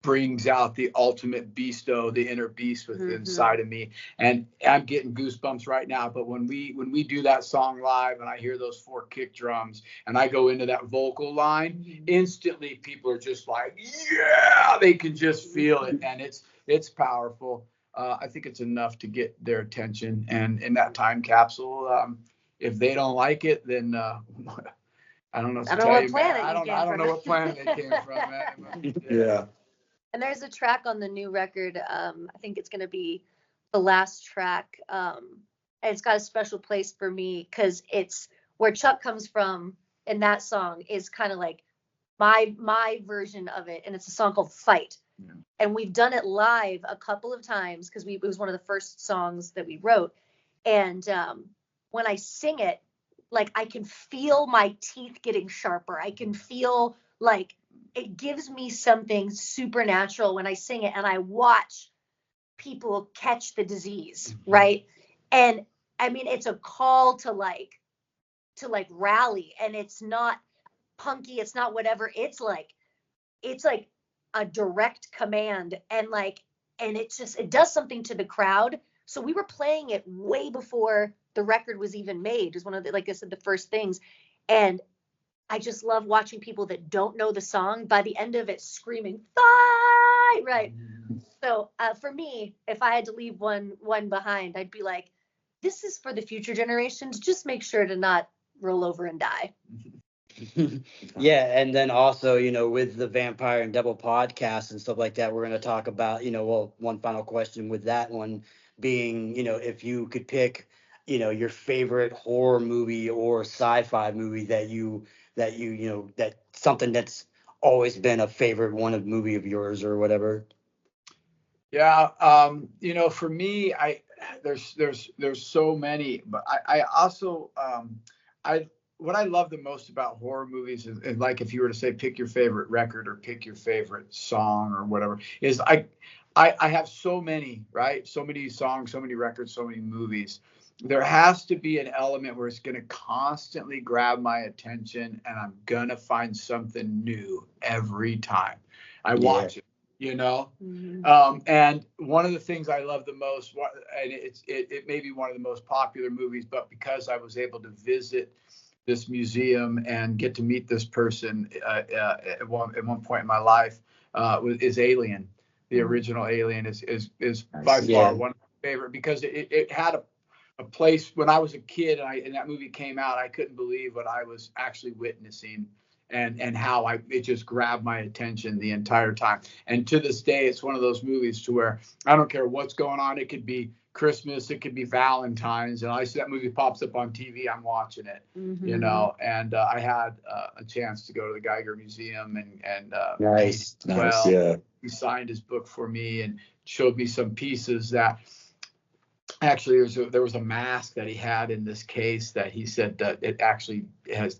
brings out the ultimate Beasto, the inner beast within inside of me, and I'm getting goosebumps right now. But when we do that song live, and I hear those 4 kick drums, and I go into that vocal line, instantly people are just like, yeah, they can just feel it, and it's powerful. I think it's enough to get their attention. And in that time capsule, if they don't like it, then I don't know what to tell you, man. I don't know what planet they came from, man. Yeah. And there's a track on the new record. I think it's going to be the last track. And it's got a special place for me because it's where Chuck comes from. And that song is kind of like my version of it. And it's a song called Fight. Yeah. And we've done it live a couple of times because it was one of the first songs that we wrote. And when I sing it, like I can feel my teeth getting sharper. I can feel like it gives me something supernatural when I sing it and I watch people catch the disease, right? And I mean, it's a call to rally, and it's not punky, it's not whatever. It's like a direct command, and it does something to the crowd. So we were playing it way before the record was even made. It was one of the, like I said, the first things. And I just love watching people that don't know the song by the end of it screaming "Fight!" Right. So for me, if I had to leave one behind, I'd be like, this is for the future generations. Just make sure to not roll over and die. Yeah, and then also, you know, with the Vampire and Devil podcast and stuff like that, we're going to talk about, you know, well, one final question with that one being, you know, if you could pick, you know, your favorite horror movie or sci-fi movie that something that's always been a favorite movie of yours or whatever. Yeah, you know, for me, there's so many, but I also what I love the most about horror movies is like, if you were to say pick your favorite record or pick your favorite song or whatever, is I have so many, right? So many songs, so many records, so many movies. There has to be an element where it's going to constantly grab my attention, and I'm going to find something new every time I watch it, you know? Mm-hmm. And one of the things I love the most, and it may be one of the most popular movies, but because I was able to visit this museum and get to meet this person at one point in my life, is Alien. The original Alien is by far one of my favorite, because it had a place when I was a kid, and that movie came out. I couldn't believe what I was actually witnessing, and how it just grabbed my attention the entire time. And to this day, it's one of those movies to where I don't care what's going on. It could be Christmas, it could be Valentine's, and I see that movie pops up on TV, I'm watching it, you know. And I had a chance to go to the Geiger Museum, and nice, yeah. He signed his book for me and showed me some pieces that actually there was a mask that he had in this case that he said that it actually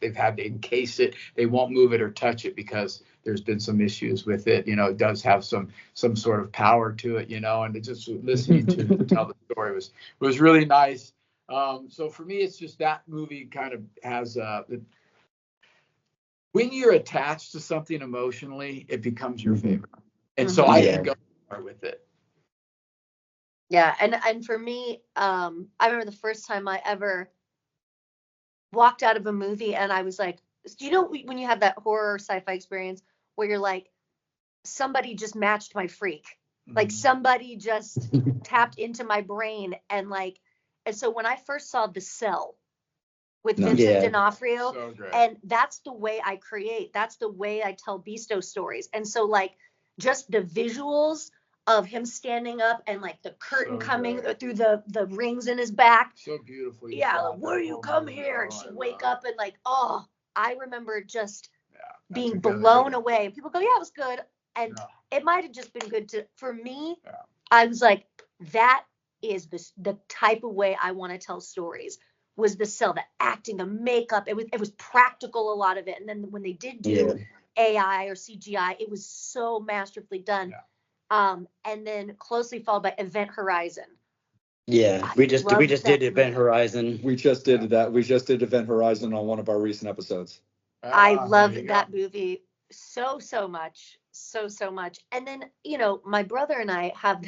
they've had to encase it. They won't move it or touch it because there's been some issues with it. You know, it does have some sort of power to it, you know, and just listening to tell the story was really nice. So for me, it's just that movie kind of has when you're attached to something emotionally, it becomes your favorite. And so Mhm. I Yeah. can go far with it. Yeah, and for me, I remember the first time I ever walked out of a movie and I was like, do you know when you have that horror sci-fi experience where you're like, somebody just matched my freak, like somebody just tapped into my brain, and like, and so when I first saw The Cell with Nice. Vincent Yeah. D'Onofrio, So great. and that's the way I create, that's the way I tell Beasto stories, and so like just the visuals of him standing up and like the curtain So coming great. through the rings in his back. So beautiful. Yeah, like, where you come here? And she'd wake up and like, oh, I remember just being blown away. And people go, yeah, it was good. And it might have just been good for me. Yeah. I was like, that is the type of way I want to tell stories. Was The Cell, the acting, the makeup. It was practical, a lot of it. And then when they did do AI or CGI, it was so masterfully done. Yeah. And then closely followed by Event Horizon. Yeah, we just did Event Horizon. We just did that. We just did Event Horizon on one of our recent episodes. I loved that movie so much, so much. And then, you know, my brother and I have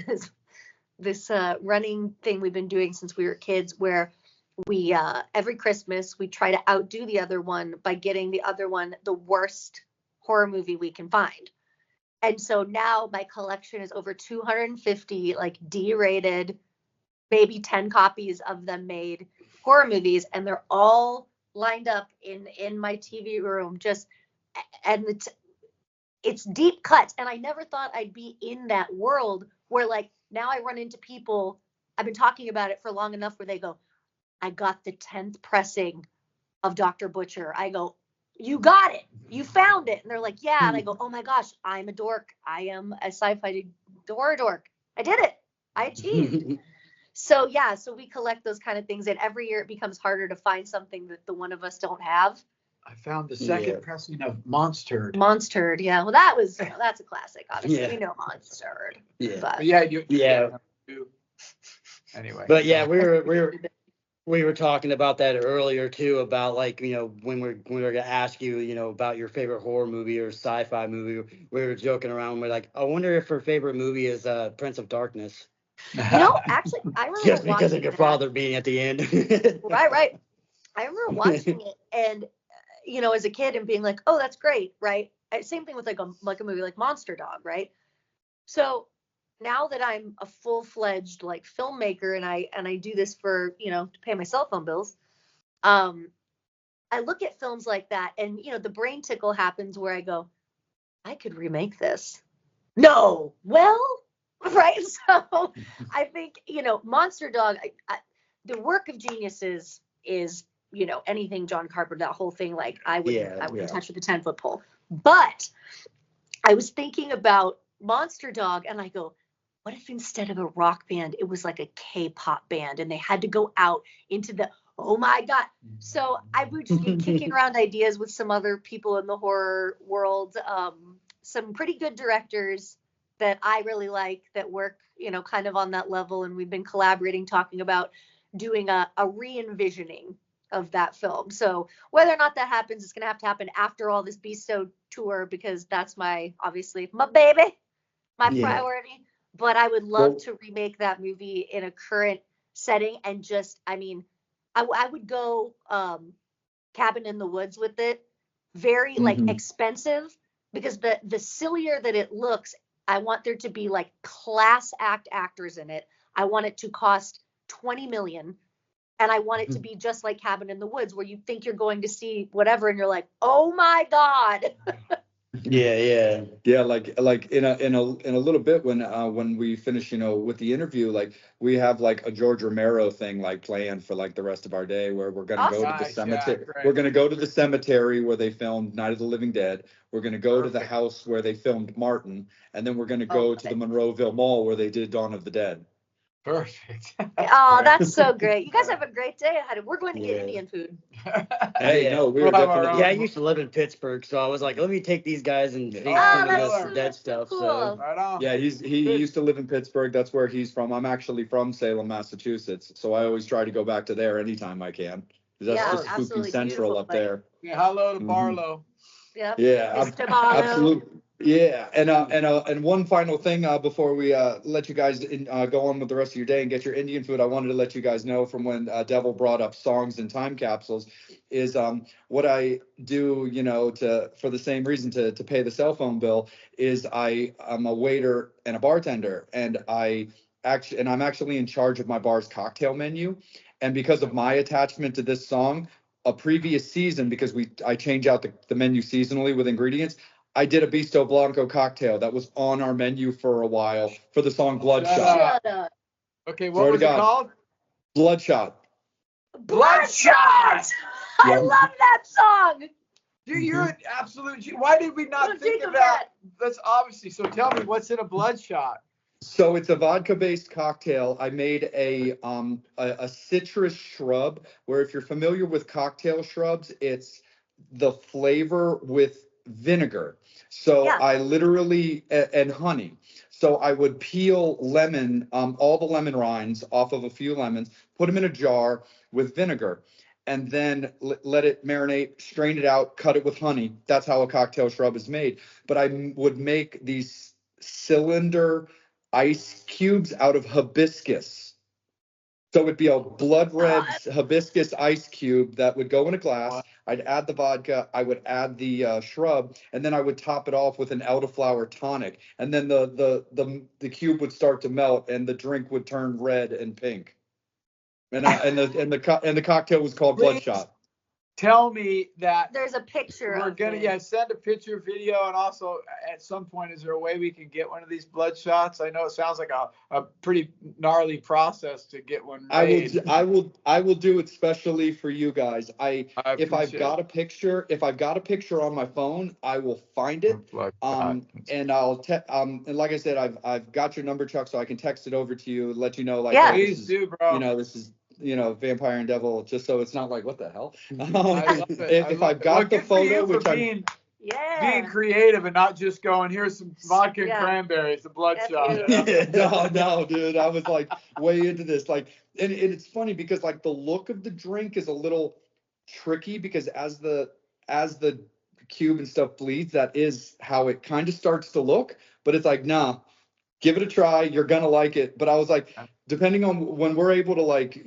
this running thing we've been doing since we were kids, where we every Christmas we try to outdo the other one by getting the other one the worst horror movie we can find. And so now my collection is over 250 like D-rated, maybe 10 copies of them made horror movies, and they're all lined up in my TV room, just, and it's deep cuts. And I never thought I'd be in that world where like now I run into people, I've been talking about it for long enough, where they go, I got the 10th pressing of Dr. Butcher. I go, you got it, you found it. And they're like, yeah. And I go, oh my gosh, I'm a dork, I am a sci-fi horror dork, I did it, I achieved. So yeah, so we collect those kind of things, and every year it becomes harder to find something that the one of us don't have. I found the second pressing of Monster. Yeah. Well, that's a classic, obviously. We know Monster. Yeah. But Anyway. But yeah, we were talking about that earlier too, about like, you know, when we were gonna ask you, you know, about your favorite horror movie or sci-fi movie, we were joking around. We're like, I wonder if her favorite movie is Prince of Darkness. You know, actually, I remember just because of your father being at the end. Right. I remember watching it, and you know, as a kid, and being like, oh, that's great, right? Same thing with like a movie like Monster Dog, right? So now that I'm a full-fledged like filmmaker, and I do this for, you know, to pay my cell phone bills, I look at films like that, and you know, the brain tickle happens where I go, I could remake this. No, well, right. So I think, you know, Monster Dog, the work of geniuses is, you know, anything John Carpenter, that whole thing, like I wouldn't touch with a 10-foot pole. But I was thinking about Monster Dog, and I go, what if instead of a rock band, it was like a K-pop band, and they had to go out into the, oh my God. So I would just be kicking around ideas with some other people in the horror world, some pretty good directors that I really like that work, you know, kind of on that level. And we've been collaborating, talking about doing a re-envisioning of that film. So whether or not that happens, it's going to happen after all this Beasto tour, because that's obviously my baby, my priority. But I would love to remake that movie in a current setting, and just, I mean, I would go Cabin in the Woods with it. Very like expensive, because the sillier that it looks, I want there to be like class actors in it. I want it to cost $20 million, and I want it to be just like Cabin in the Woods, where you think you're going to see whatever, and you're like, oh my God. Yeah, like in a little bit, when we finish, you know, with the interview, like we have like a George Romero thing like planned for like the rest of our day, where we're gonna go to the cemetery. We're gonna go to the cemetery where they filmed Night of the Living Dead. We're gonna go to the house where they filmed Martin, and then we're gonna go to the Monroeville Mall where they did Dawn of the Dead. Perfect. Oh, that's so great. You guys have a great day ahead. We're going to get Indian food. Hey, no, we were definitely. Yeah, I used to live in Pittsburgh, so I was like, let me take these guys and see some of this dead stuff. Cool. So Right on. Yeah, he used to live in Pittsburgh. That's where he's from. I'm actually from Salem, Massachusetts, so I always try to go back to there anytime I can. That's just spooky central up there. Say hello to Barlow. Yep. Yeah, Estebanno. absolutely. Yeah, and one final thing before we let you guys go on with the rest of your day and get your Indian food, I wanted to let you guys know from when Devil brought up songs and time capsules is what I do, to for the same reason to pay the cell phone bill is I'm a waiter and a bartender, and I'm actually in charge of my bar's cocktail menu, and because of my attachment to this song, a previous season, because I change out the menu seasonally with ingredients, I did a Beasto Blanco cocktail that was on our menu for a while for the song Bloodshot. Shut up. Okay, Swear what to was it God. called? Bloodshot. Bloodshot. I Yeah. love that song. Dude, you're an absolute. Why did we not think of that? That's obviously. So tell me, what's in a Bloodshot? So it's a vodka-based cocktail. I made a citrus shrub where, if you're familiar with cocktail shrubs, it's the flavor with vinegar. So Yeah. I literally and honey. So I would peel lemon, all the lemon rinds off of a few lemons, put them in a jar with vinegar, and then let it marinate, strain it out, cut it with honey. That's how a cocktail shrub is made. But I would make these cylinder ice cubes out of hibiscus. So it'd be a blood red hibiscus ice cube that would go in a glass. I'd add the vodka, I would add the shrub, and then I would top it off with an elderflower tonic. And then the cube would start to melt, and the drink would turn red and pink. And the cocktail was called Bloodshot. Tell me that There's a picture. we're of gonna it. send a picture, video, and also at some point, is there a way we can get one of these Bloodshots? I know it sounds like a pretty gnarly process to get one made. I will do it specially for you guys. If I've got a picture on my phone, I will find it. And and like I said, I've got your number, Chuck, so I can text it over to you, let you know, like, Yeah. hey, Please do, bro. this is Vampire and Devil, just so it's not like, what the hell. I love it. If I've got the photo, which being Yeah. creative and not just going, here's some vodka and Yeah. cranberries, the Bloodshot. no, dude, I was like way into this, like, and it's funny because like the look of the drink is a little tricky, because as the cube and stuff bleeds, that is how it kind of starts to look, but it's like, nah, give it a try, you're gonna like it. But I was like, depending on when we're able to, like,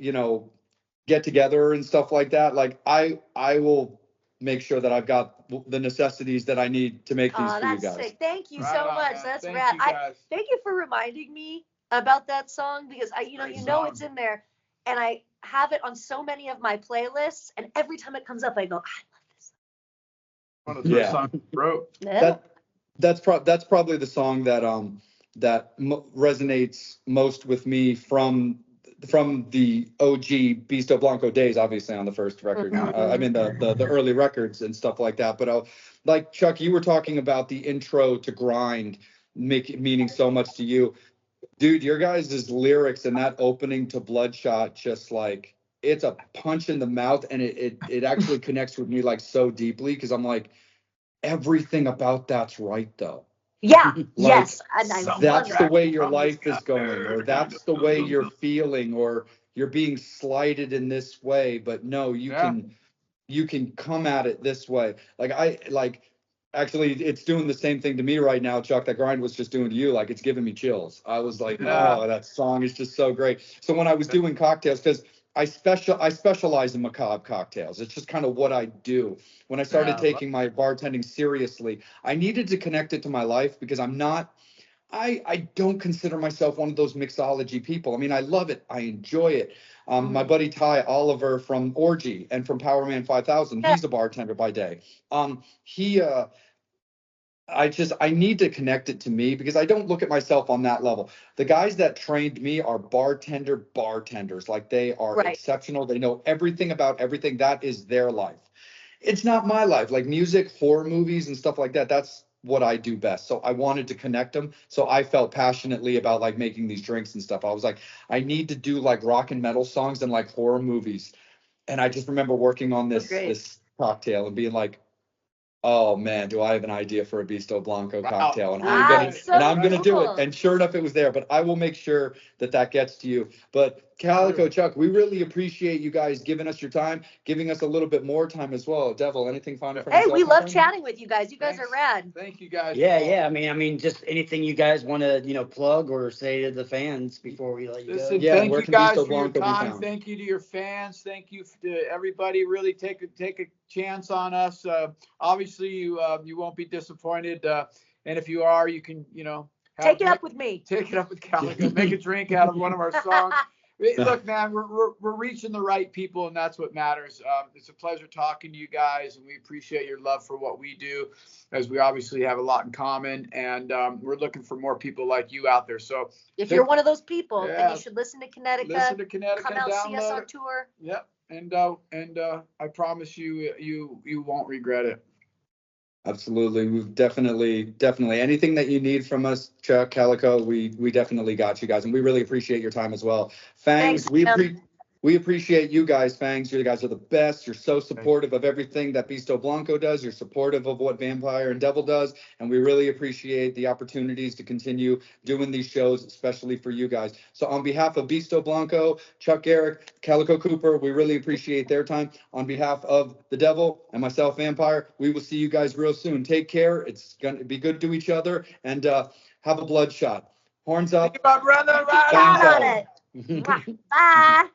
get together and stuff like that, like I will make sure that I've got the necessities that I need to make these for you That's guys. sick. Thank you Right so on, much. man. That's Thank rad. you, guys. Thank you for reminding me about that song, because you know it's in there, and I have it on so many of my playlists, and every time it comes up, I go, I love this. One of the first songs I wrote. Yeah. That's probably the song that resonates most with me from the OG Beasto Blanco days, obviously on the first record. I mean the early records and stuff like that. But like Chuck, you were talking about the intro to Grind meaning so much to you. Dude, your guys' lyrics and that opening to Bloodshot, just like, it's a punch in the mouth, and it actually connects with me like so deeply, because I'm like, everything about that's right though. Yeah. Like, Yes. And I love that's the that. way your life is going, or that's the way you're feeling, or you're being slighted in this way, but no, you can come at it this way. Actually, it's doing the same thing to me right now, Chuck, that Grind was just doing to you. Like, it's giving me chills. I was like, oh, that song is just so great. So when I was doing cocktails, because I specialize in macabre cocktails. It's just kind of what I do. When I started taking my bartending seriously, I needed to connect it to my life, because I don't consider myself one of those mixology people. I mean, I love it. I enjoy it. My buddy Ty Oliver from Orgy and from Powerman 5000, he's a bartender by day. I need to connect it to me, because I don't look at myself on that level. The guys that trained me are bartenders. Like, they are exceptional. They know everything about everything. That is their life. It's not my life. Like, music, horror movies and stuff like that, that's what I do best. So I wanted to connect them. So I felt passionately about like making these drinks and stuff. I was like, I need to do like rock and metal songs and like horror movies. And I just remember working on this cocktail and being like, Oh man, do I have an idea for a Beasto Blanco Wow. cocktail, and That's so I'm gonna do it. cool. And sure enough, it was there. But I will make sure that that gets to you. But Calico, Chuck, we really appreciate you guys giving us your time, giving us a little bit more time as well. Devil, anything final from Hey, yourself, we my love friend? chatting with you guys. You guys Thanks. are rad. Thank you guys. Yeah. I mean, just anything you guys want to, plug or say to the fans before we let you Listen, go. Yeah, thank where you can guys Beasto for your Blanco be time. found? Thank you to your fans. Thank you to everybody. Really take a chance on us. Obviously, you won't be disappointed. And if you are, you can Take it up with me. Take it up with Calico. Make a drink out of one of our songs. Look, man, we're reaching the right people, and that's what matters. It's a pleasure talking to you guys, and we appreciate your love for what we do, as we obviously have a lot in common, and we're looking for more people like you out there. So If you're one of those people, then Yeah. you should listen to Connecticut. listen to Connecticut, Come out, see us download on it. tour. Yep, and I promise you won't regret it. Absolutely. We've definitely anything that you need from us, Chuck, Calico, we definitely got you guys, and we really appreciate your time as well. Fangs, Thanks, we appreciate you guys, Fangs. You guys are the best. You're so supportive of everything that Beasto Blanco does. You're supportive of what Vampire and Devil does, and we really appreciate the opportunities to continue doing these shows, especially for you guys. So on behalf of Beasto Blanco, Chuck Garric, Calico Cooper, we really appreciate their time. On behalf of the Devil and myself, Vampire, we will see you guys real soon. Take care. It's gonna be good to each other, and have a bloodshot. Horns up. Thank you, my brother. Keep Fangs on out. it. Bye.